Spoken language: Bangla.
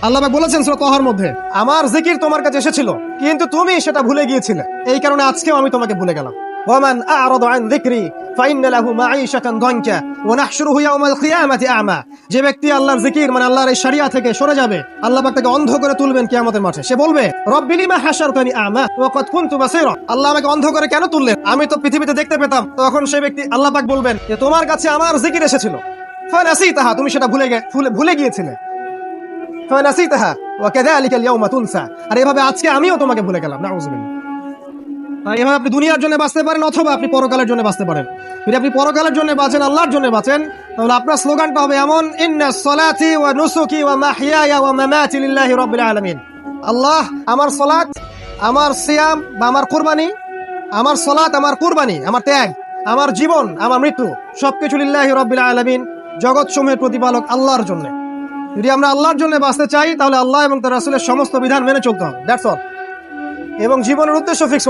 আল্লাহ পাক বলেছেন সূরা তাহার মধ্যে, আমার জিকির তোমার কাছে এসেছিল কিন্তু তুমি সেটা ভুলে গিয়েছিলে, এই কারণে আজকেও আমি তোমাকে ভুলে গেলাম। ওয়ামান আ'রাদা আন যিকরি ফাইন্না লাহু মাঈশাতান দানকা ওয়া নাহশুরুহু ইয়াওমাল কিয়ামাতি আ'মা। যে ব্যক্তি আল্লাহর জিকির মানে আল্লাহর এই শরিয়া থেকে সরে যাবে, আল্লাহ পাক তাকে অন্ধ করে তুলবেন কিয়ামতের মাঠে। সে বলবে, রব্বি লিমা হাশারতানি আ'মা ওয়া কাদ কুনতু বাসীরা। আল্লাহ আমাকে অন্ধ করে কেন তুললেন, আমি তো পৃথিবীতে দেখতে পেতাম। তখন সেই ব্যক্তি আল্লাহ পাক বলবেন যে তোমার কাছে আমার জিকির এসেছিল, ফানাসিতাহা, তুমি সেটা ভুলে গিয়েছিলে। ফানাসিতাহা ওয়া কাযালিকা আল-ইয়াওমা তুনসা। আর এভাবে আজকে আমিও তোমাকে ভুলে গেলাম। নাউযুবিল্লাহ। এভাবে আপনি দুনিয়ার জন্য বাঁচতে পারেন অথবা আপনি পরকালের জন্য বাঁচতে পারেন। যদি আপনি পরকালের জন্য বাঁচেন, আল্লাহর জন্য বাঁচেন, তাহলে আপনার স্লোগানটা হবে এমন, ইন্নাস সালাতি ওয়া নুসুকি ওয়া মাহইয়ায়া ওয়া মামাতি লিল্লাহি রাব্বিল আলামিন। আল্লাহ, আমার সালাত, আমার সিয়াম বা আমার কুরবানি, আমার সালাত, আমার কুরবানি, আমার ত্যাগ, আমার জীবন, আমার মৃত্যু সবকিছু লিল্লাহি রাব্বিল আলামিন, জগৎ সমূহের প্রতিপালক আল্লাহর জন্য। যদি আমরা আল্লাহর জন্য বাঁচতে চাই তাহলে আল্লাহ এবং তার রাসূলের সমস্ত বিধান মেনে চলতে হবে। That's all. এবং জীবনের উদ্দেশ্য ফিক্স